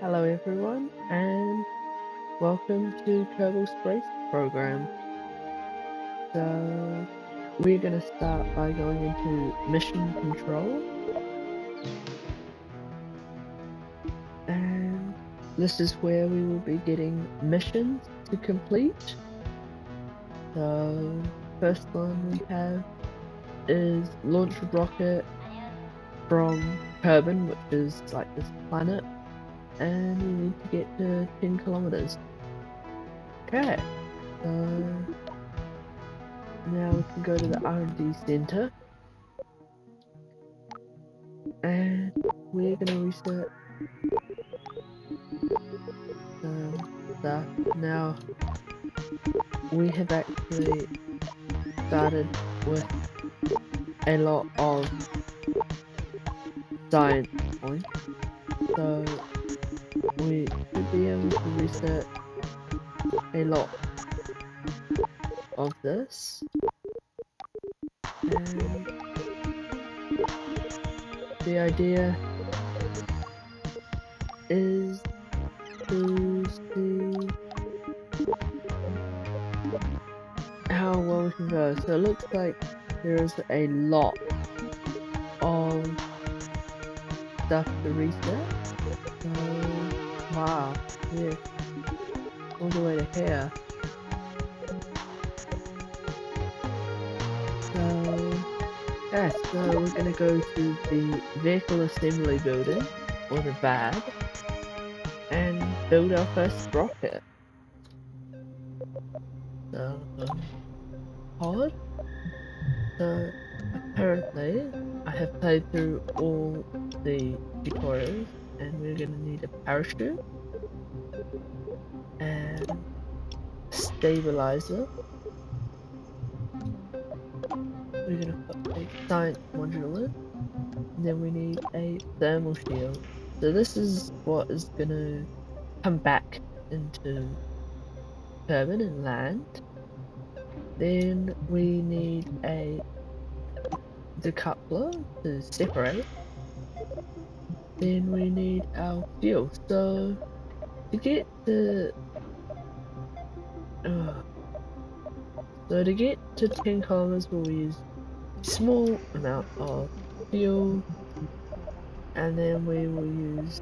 Hello everyone, and welcome to Kerbal Space Program. So, we're going to start by going into mission control. And this is where we will be getting missions to complete. So, first one we have is launch a rocket from Kerbin, which is like this planet, and we need to get to 10 kilometers. Okay, so now we can go to the R&D center, and we're gonna research stuff. Now we have actually started with a lot of science points, so we should be able to research a lot of this. And the idea is to see how well we can go. So it looks like there is a lot of stuff to research. So, wow, yes, all the way to here. So we're gonna go to the vehicle assembly building, or the VAB, and build our first rocket. So, pod. So, apparently, I have played through all the tutorials, and we're gonna need a parachute, and stabilizer. We're gonna put a science module in, and then we need a thermal shield. So this is what is gonna come back into turbine and land. Then we need a decoupler to separate. Then we need our fuel. So to get to to get to 10 kilometers, we'll use a small amount of fuel, and then we will use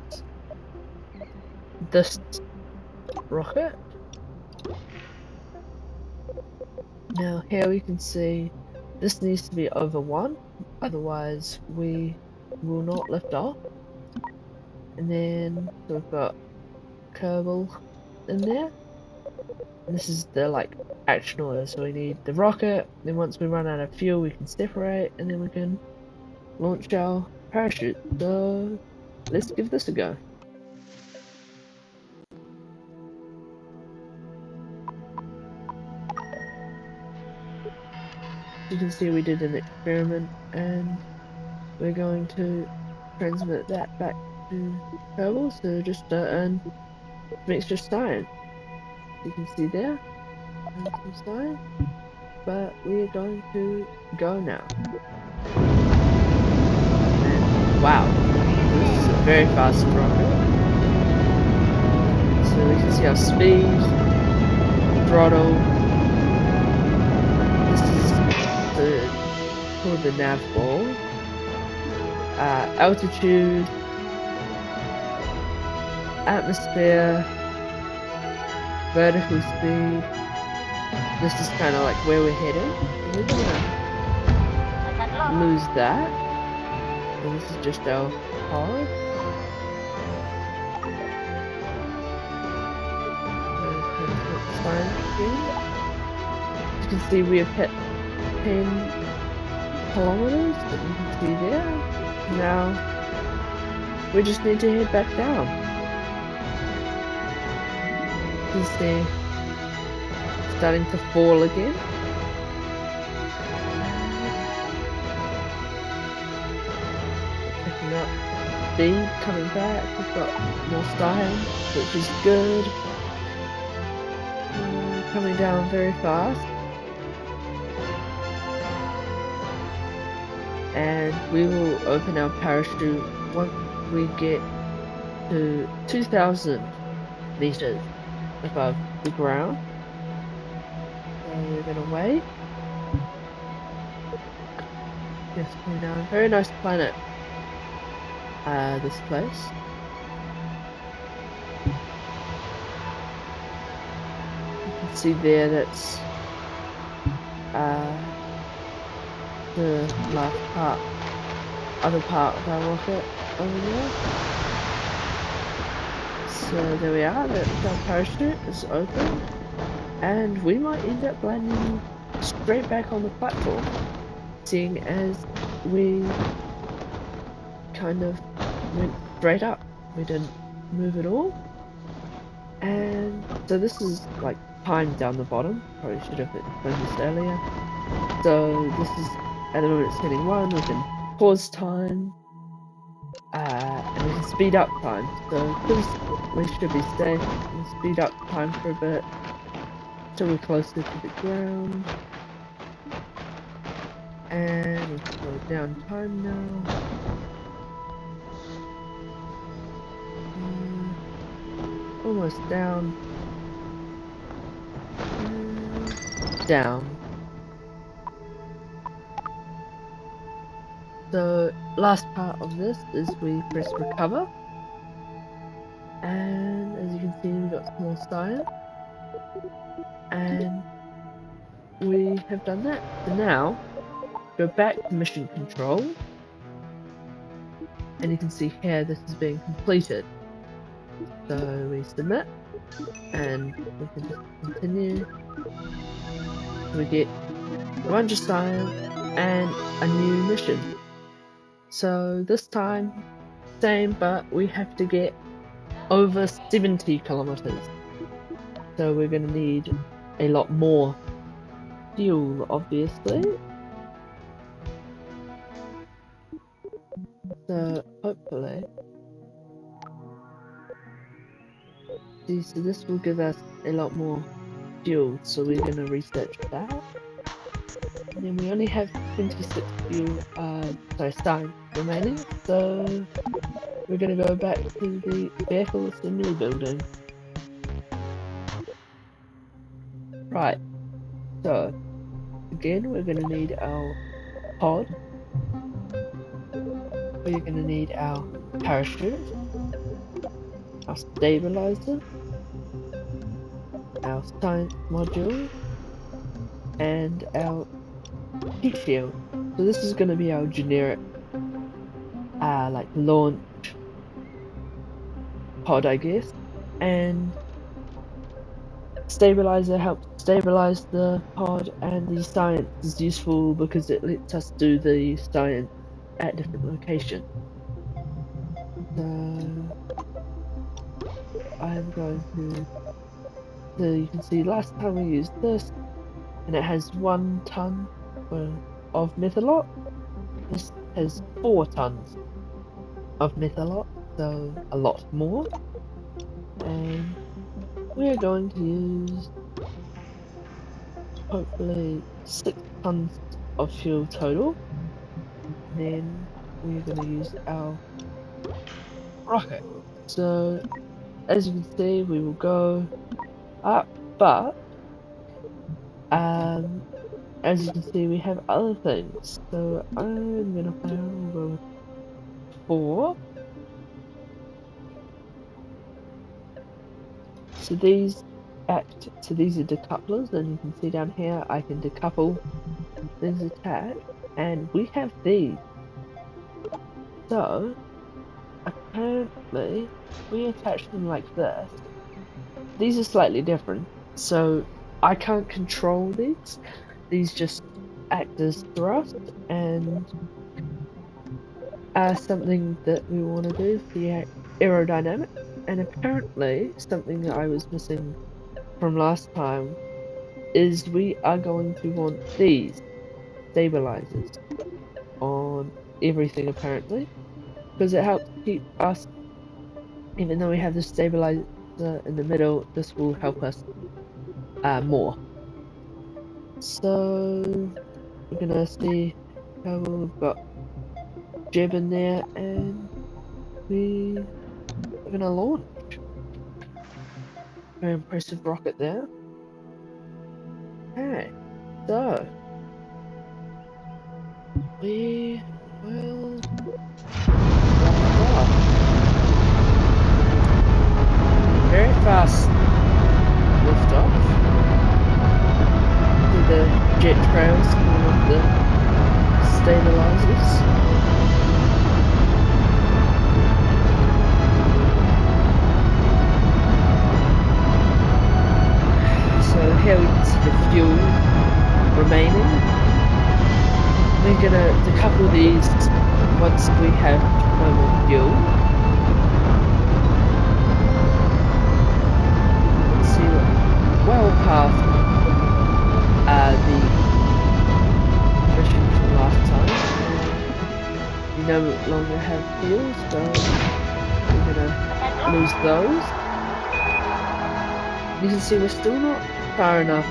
this rocket. Now here we can see this needs to be over 1, otherwise we will not lift off. And then so we've got Kerbal in there. And this is the action order. So we need the rocket, then once we run out of fuel we can separate, and then we can launch our parachute. So let's give this a go. You can see we did an experiment, and we're going to transmit that back to Kerbal, so just to earn some extra science. You can see there, some science, but we're going to go now. And wow, this is a very fast rocket. So we can see our speed, throttle. This is called the nav ball. Altitude, atmosphere, vertical speed. This is kind of like where we're heading. We're gonna lose that. And this is just our pod. You can see we have hit 10 kilometers that you can see there. Now we just need to head back down. You can see it's starting to fall again. Picking up speed, coming back. We've got more science, which is good. Coming down very fast. And we will open our parachute once we get to 2,000 meters above the ground. So we're gonna wait. Yes, we're now a very nice planet. This place. You can see there that's the last part, other part of our rocket over there. So there we are, that's our parachute is open, and we might end up landing straight back on the platform, seeing as we kind of went straight up. We didn't move at all. And so this is like time down the bottom. Probably should have explained this earlier. So this is at the moment it's setting 1. We can pause time, and we can speed up time. So we should be safe. We'll speed up time for a bit till we're closer to the ground. And we'll slow down time now. Almost down. Down. So last part of this is we press recover, and as you can see we've got some more science, and we have done that. So now go back to mission control, and you can see here this is being completed. So we submit, and we can just continue. We get 100 science and a new mission. So this time, same, but we have to get over 70 kilometers. So we're going to need a lot more fuel, obviously. So hopefully, so this will give us a lot more fuel. So we're going to research that. And then we only have 26 fuel, science remaining. So we're going to go back to the vehicle assembly building. Right. So again, we're going to need our pod. We're going to need our parachute, our stabilizer, our science module, and our heat shield. So this is going to be our generic, like launch pod, I guess. And stabilizer helps stabilize the pod, and the science is useful because it lets us do the science at different locations. So I'm going to. So you can see last time we used this, and it has 1 ton of methalot. This has 4 tons of methalot, so a lot more. And we're going to use hopefully 6 tons of fuel total. And then we're going to use our rocket. So as you can see, we will go up, but as you can see, we have other things. So I'm gonna go with 4. So these these are decouplers, and you can see down here I can decouple these attached, and we have these. So apparently we attach them like this. These are slightly different, so I can't control these. These just act as thrust, and something that we want to do is the aerodynamics. And apparently something that I was missing from last time is we are going to want these stabilizers on everything apparently, because it helps keep us, even though we have the stabilizer in the middle, this will help us more. So we're gonna see how we've got Jeb in there, and we we're gonna launch. Very impressive rocket there. Okay, so we will blast off. Very fast lift off. See the jet trails coming off the stabilizers. So here we can see the fuel remaining. We're gonna decouple these once we have no more fuel. See what well past the mission from last time. We no longer have fuel, so we're gonna lose those. You can see we're still not far enough.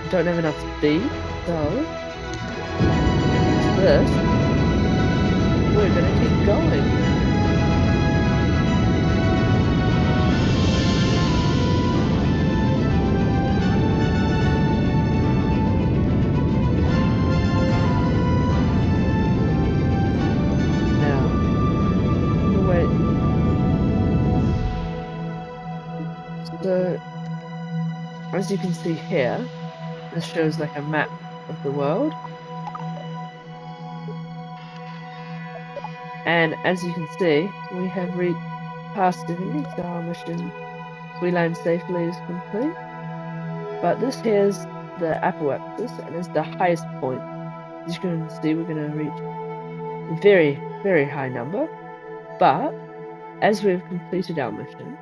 Don't have enough speed, so we're gonna use this. We're gonna keep going. Now, I'm gonna wait. So, as you can see here, this shows like a map of the world. And as you can see, we have reached past Divinity, so our mission, we land safely, is complete. But this here's the apple axis, and it's the highest point. As you can see, we're going to reach a very, very high number. But as we've completed our mission,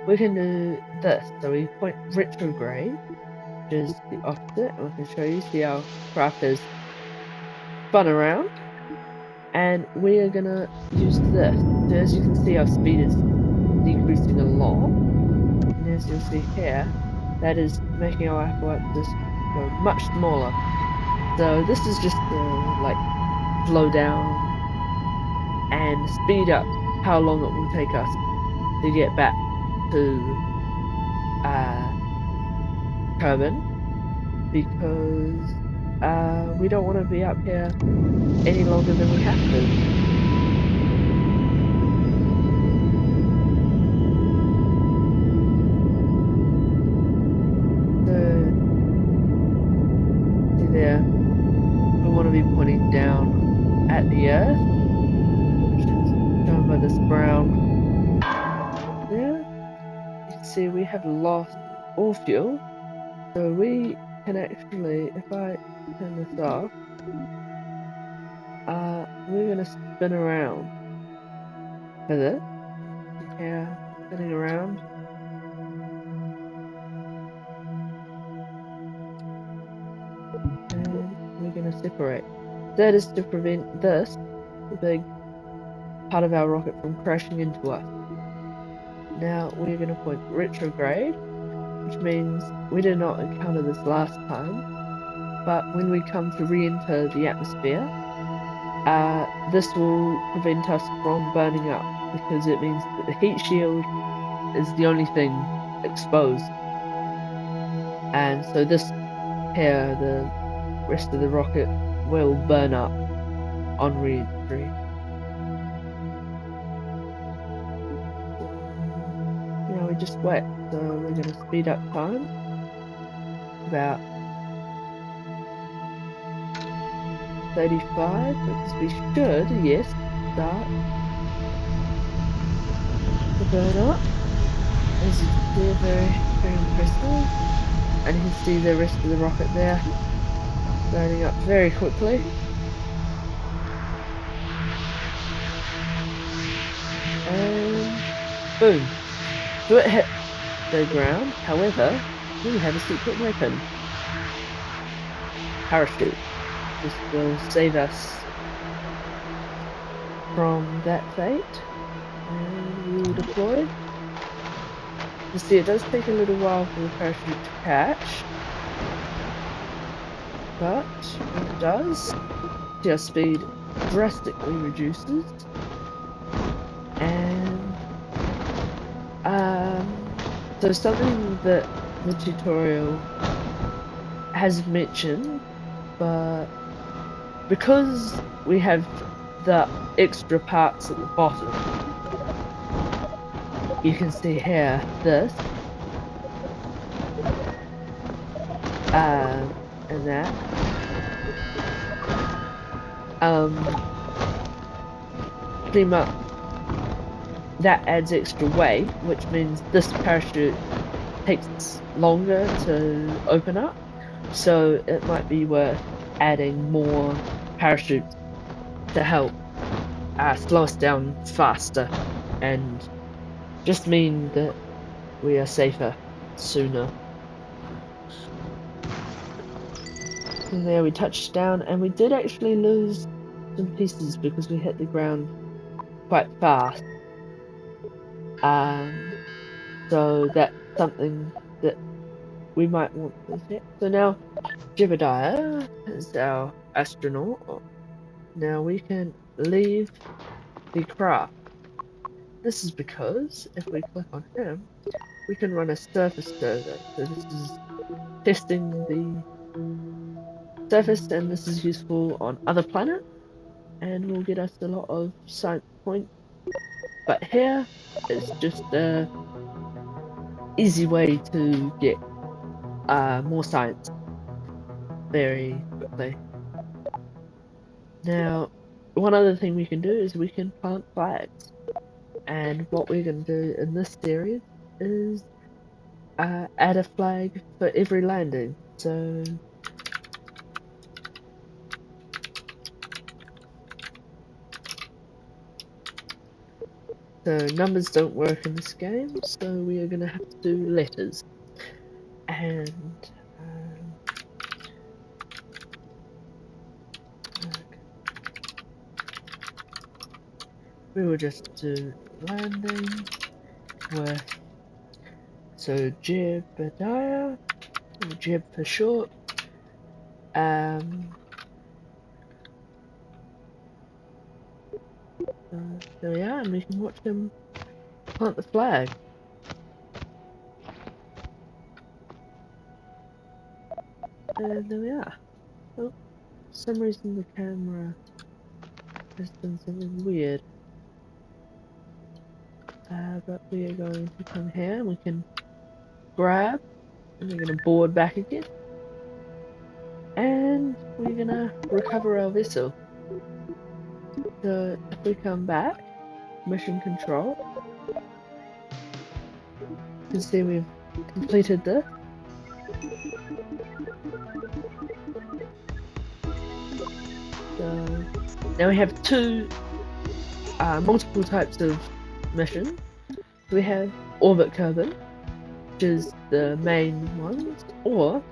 we can do this. So we point retrograde, which is the opposite, and we can show you. See our craft is spun around, and we are gonna use this. So as you can see, our speed is decreasing a lot, and as you'll see here, that is making our apple axis go much smaller. So this is just to like slow down and speed up how long it will take us to get back to Kerbin, because we don't want to be up here any longer than we have to. So, see there, we want to be pointing down at the Earth, which is shown by this brown there. You can see we have lost all fuel, so we can actually, if I turn this off, we're going to spin around for this. Yeah, spinning around. And we're going to separate. That is to prevent this, the big part of our rocket, from crashing into us. Now we're going to point retrograde, which means we did not encounter this last time, but when we come to re-enter the atmosphere, this will prevent us from burning up, because it means that the heat shield is the only thing exposed. And so this here, the rest of the rocket will burn up on re-entry. Now we just wait, so we're going to speed up time about 35, because we should, yes, start to burn up. As you can see, very, very impressive. And you can see the rest of the rocket there burning up very quickly. And boom! So it hit the ground. However, we have a secret weapon. Parachute. This will save us from that fate. And we will deploy. You see, it does take a little while for the parachute to catch, but when it does, our speed drastically reduces. So something that the tutorial has mentioned, but because we have the extra parts at the bottom, you can see here this, and that, pretty much that adds extra weight, which means this parachute takes longer to open up. So it might be worth adding more parachutes to help slow us down faster and just mean that we are safer sooner. And there we touched down, and we did actually lose some pieces because we hit the ground quite fast. So that's something that we might want to check. So now Jebediah is our astronaut. Now we can leave the craft. This is because if we click on him, we can run a surface survey. So this is testing the surface, and this is useful on other planets and will get us a lot of science points. But here it's just a easy way to get more science very quickly. Now, one other thing we can do is we can plant flags. And what we're going to do in this series is add a flag for every landing. So numbers don't work in this game, so we are going to have to do letters. And we will just do landing with, so Jebediah, or Jeb for short. There we are, and we can watch him plant the flag. And there we are. Oh, for some reason the camera has done something weird. But we are going to come here and we can grab, and we're going to board back again. And we're going to recover our vessel. So if we come back, mission control, you can see we've completed this. So now we have two multiple types of missions. We have orbit kerbin, which is the main ones, or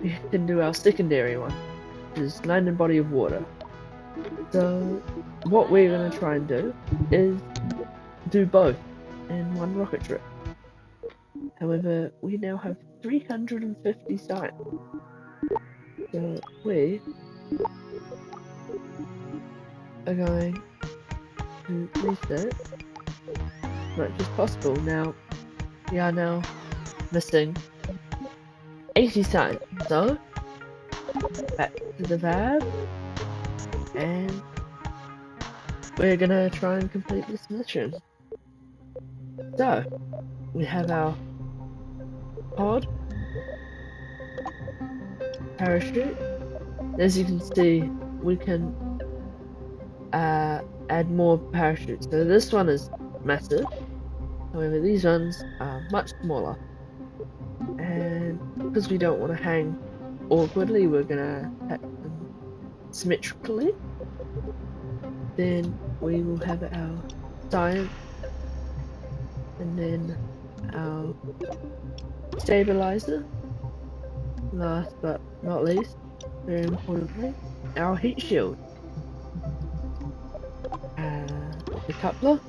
we can do our secondary one, which is land and body of water. So what we're going to try and do is do both in one rocket trip. However, we now have 350 science. So we are going to research as much as possible. Now, we are now missing 80 science. So, back to the lab, and we're gonna try and complete this mission. So, we have our pod, parachute. As you can see, we can add more parachutes. So this one is massive, however these ones are much smaller. And because we don't want to hang awkwardly, we're gonna attach them symmetrically. Then we will have our science, and then our stabilizer. Last but not least, very importantly, our heat shield. The coupler.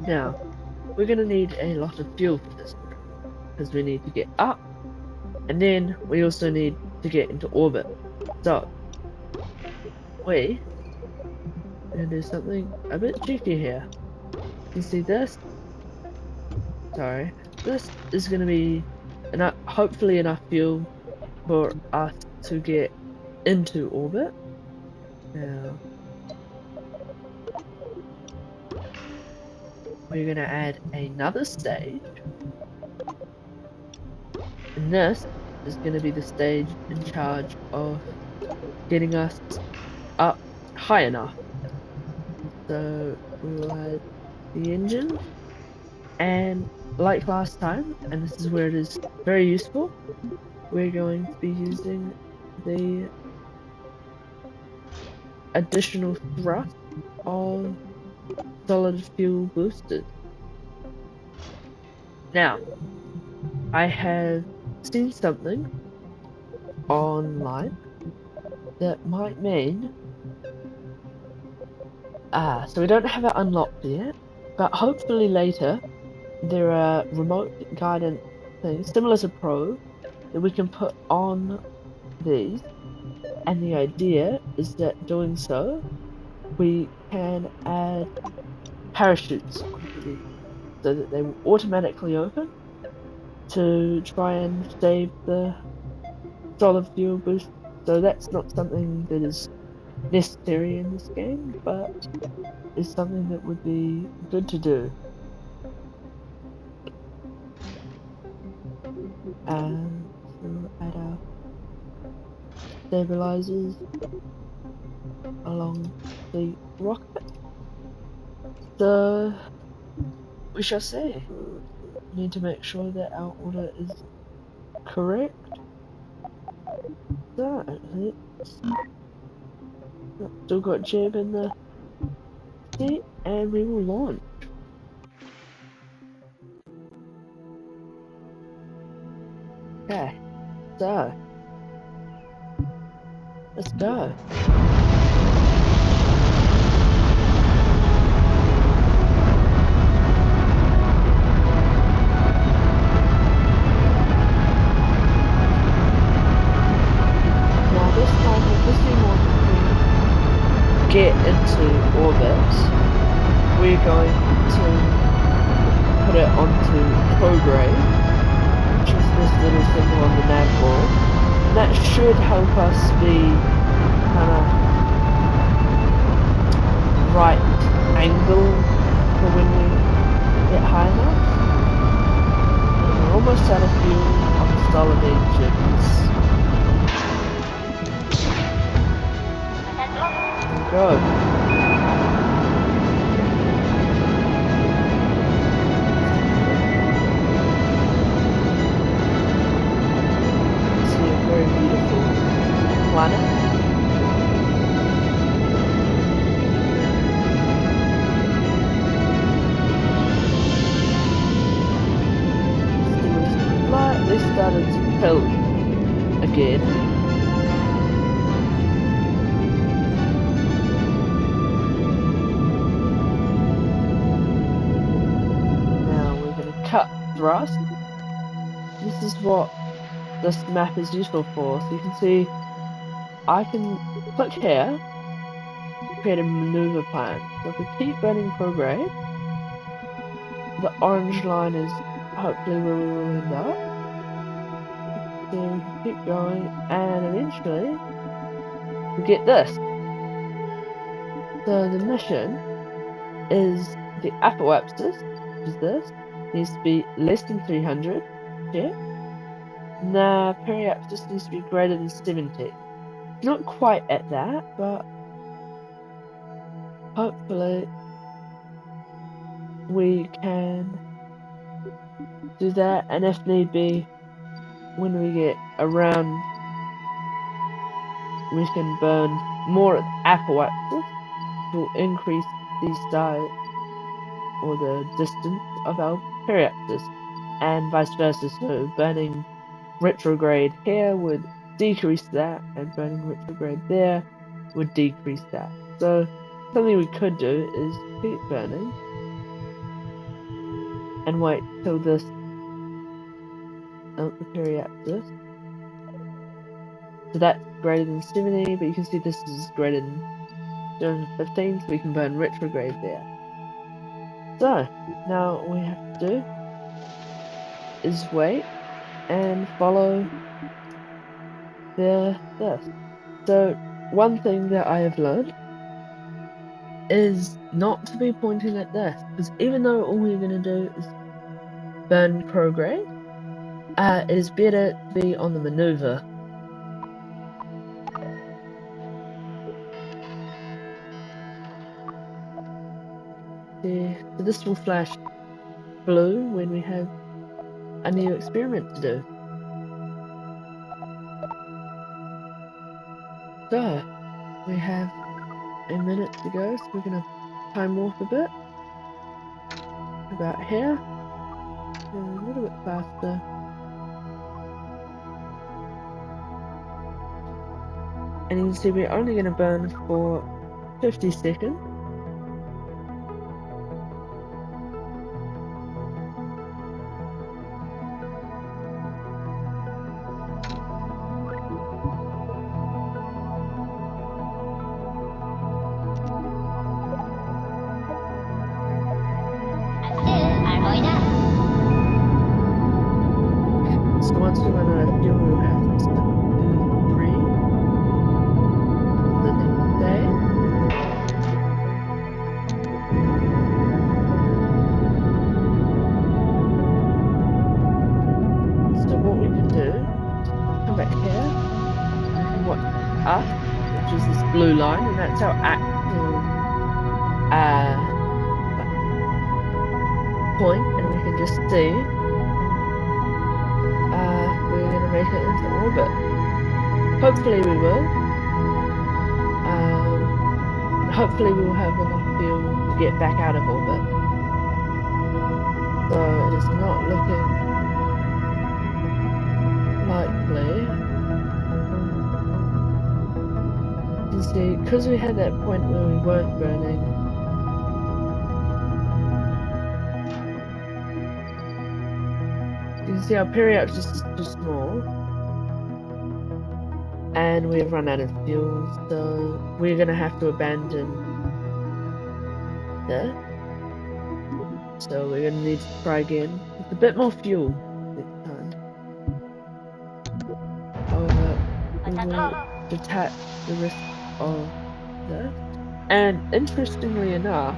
Now, we're going to need a lot of fuel for this, because we need to get up, and then we also need to get into orbit. So, we are going to do something a bit cheeky here. You see this? sorry, this is going to be enough, hopefully enough fuel for us to get into orbit. Now, we're going to add another stage, and this is going to be the stage in charge of getting us up high enough. So we will add the engine, and like last time, and this is where it is very useful, we're going to be using the additional thrust of solid fuel boosters. Now, I have seen something online that might mean so we don't have it unlocked yet, but hopefully later there are remote guidance things similar to Pro that we can put on these, and the idea is that doing so we can add parachutes onto these so that they will automatically open to try and save the solid fuel boost. So that's not something that is necessary in this game, but is something that would be good to do. And so add our stabilizers along the rocket. So we shall see. We need to make sure that our order is correct. So let's still got Jeb in the seat, and we will launch. Okay, so let's go. Now this time, because we want to get into orbit, we're going to put it onto prograde, which is this little symbol on the nav board, and that should help us be kind of right angle for when we get high enough. And we're almost out of fuel on the solid engines. There we go. See a very beautiful planet. See, we've slightly started to tilt again. Now we're going to cut thrust. This is what this map is useful for. So you can see I can click here, create a maneuver plan. So if we keep running prograde, the orange line is hopefully where we will end up. So we can keep going, and eventually we get this. So the mission is the apoapsis, which is this, needs to be less than 300. Yeah. Nah, periapsis needs to be greater than 70. Not quite at that, but hopefully we can do that, and if need be, when we get around, we can burn more apoapsis to increase the size or the distance of our periapsis, and vice versa. So burning retrograde here would decrease that, and burning retrograde there would decrease that. So something we could do is keep burning and wait till this the periapsis. So that's greater than 70, but you can see this is greater than 215, so we can burn retrograde there. So now all we have to do is wait and follow this. So one thing that I have learned is not to be pointing at this, because even though all we're going to do is burn progress, it is better to be on the maneuver. So this will flash blue when we have a new experiment to do. So we have a minute to go, so we're going to time warp a bit. About here. A little bit faster. And you can see we're only going to burn for 50 seconds. So once we run out of fuel, we'll have to skip to 3 the next day. So what we can do, come back here, and we can watch us, which is this blue line, and that's our actual like point, and we can just see we're going to make it into orbit. Hopefully we will. Hopefully we'll have enough fuel to get back out of orbit. So it is not looking likely. You see, because we had that point where we weren't burning, you can see our periapsis is too small, and we have run out of fuel, so we're going to have to abandon this. So we're going to need to try again with a bit more fuel next time. However, we will detach the rest of this. And interestingly enough,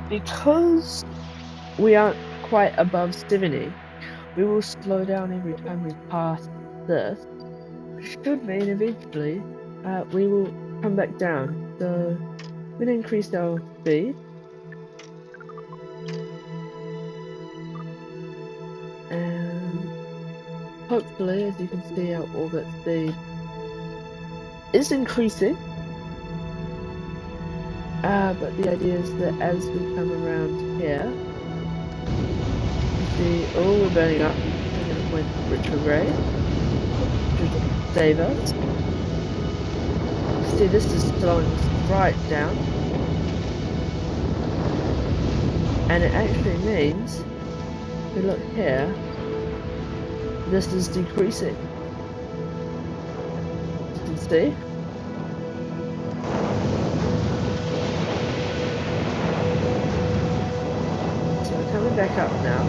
because we aren't quite above 70, we will slow down every time we pass this, which should mean eventually we will come back down. So we're going to increase our speed. And hopefully, as you can see, our orbit speed is increasing. But the idea is that as we come around here, you see, oh, we're burning up. We're going to point retrograde to save us. You see, this is slowing us right down. And it actually means, if we look here, this is decreasing. You can see. So we're coming back up now.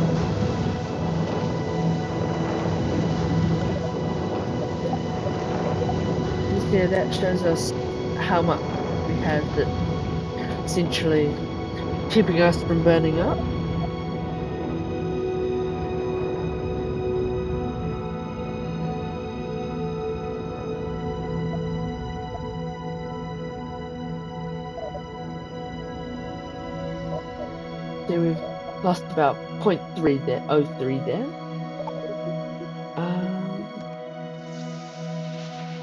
You see, that shows us how much we have that's essentially keeping us from burning up. So we've lost about 0.3 there, 0.03 there.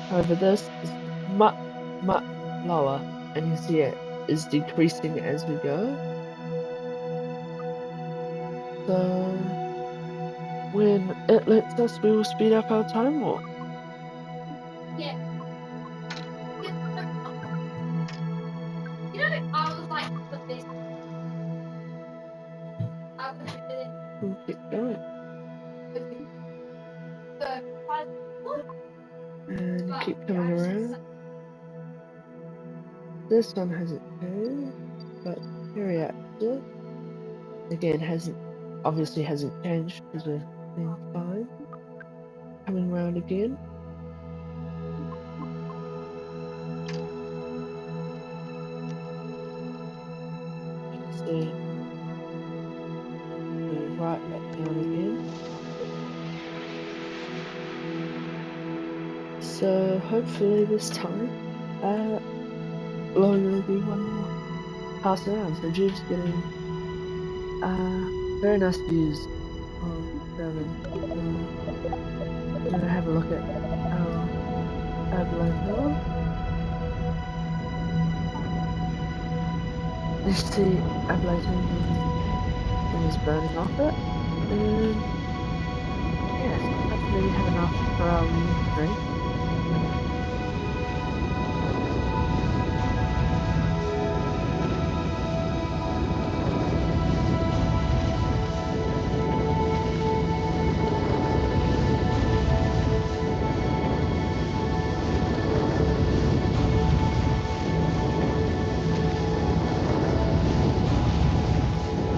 However, this is much, much lower, and you see it is decreasing as we go. So when it lets us, we will speed up our time warp. Yeah. You know, I was like, put this. I put it in. We'll keep going. And keep coming around. This one hasn't changed, but periapsis again obviously hasn't changed because we're Seems fine. Coming round again. See, go right back down again. So hopefully this time, will only be one more pass around. So Jude's getting very nice views of Durban. I'm gonna have a look at our Ablator. You see Ablator is burning off it, and yes, hopefully we have enough for our drink.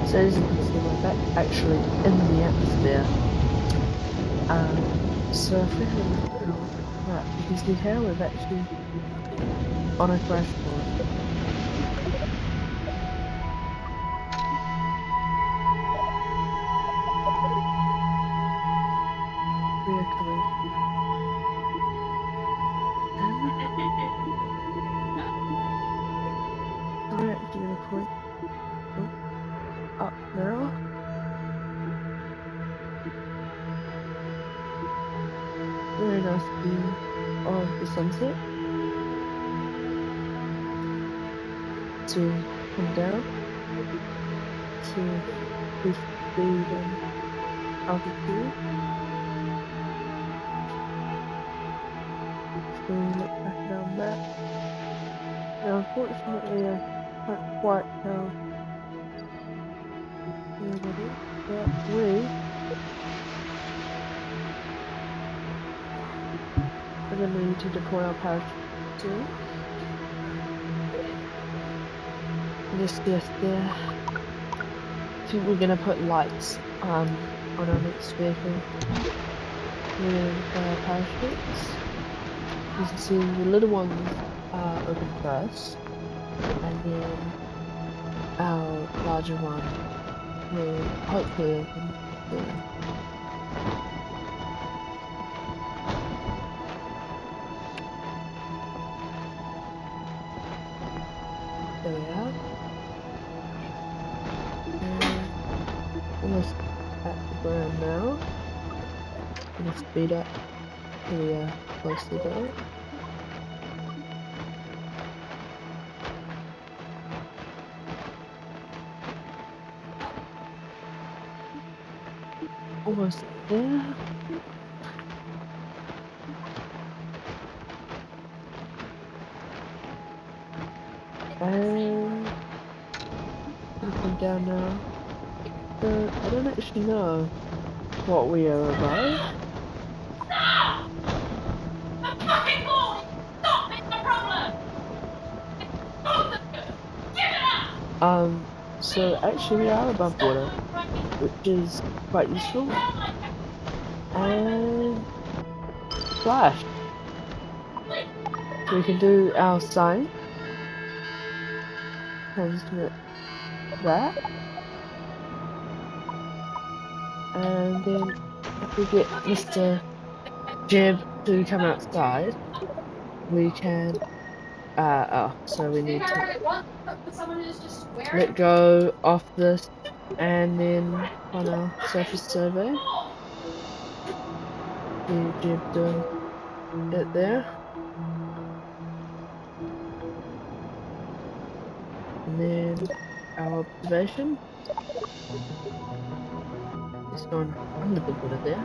So as you can see, we're back actually in the atmosphere. So if we have a look at our map, you can see how we've actually on a crash course. We are coming. So we're actually going to point up now. Very nice view of the sunset. To come down to 50 speed and altitude. If we look back at our map, now unfortunately I can't quite tell where that is, but we are going to need to deploy our parachute soon. Yes, there. I think we're going to put lights on our next vehicle with parachutes. You can see the little ones open first, and then our larger one will hopefully open soon. There we are. And almost at the ground now. I'm gonna speed up so we are close to there. Almost there. And looking down now. So I don't actually know what we are above. So actually we are above water, which is quite useful. And flash. So we can do our sign. Transmit that. And then if we get Mr. Jib to come outside, we can so we need to let go of this and then on our surface survey. See Jib doing it there. And then our observation is gone under the water there,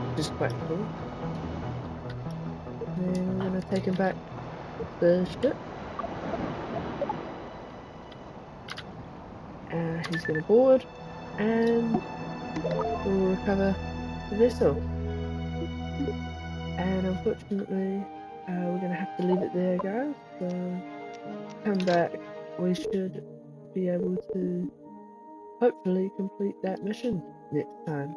which is quite cool. And then we're gonna take him back to the ship. He's gonna board and we'll recover the vessel. And unfortunately, we're gonna have to leave it there, guys. So come back, we should be able to hopefully complete that mission next time.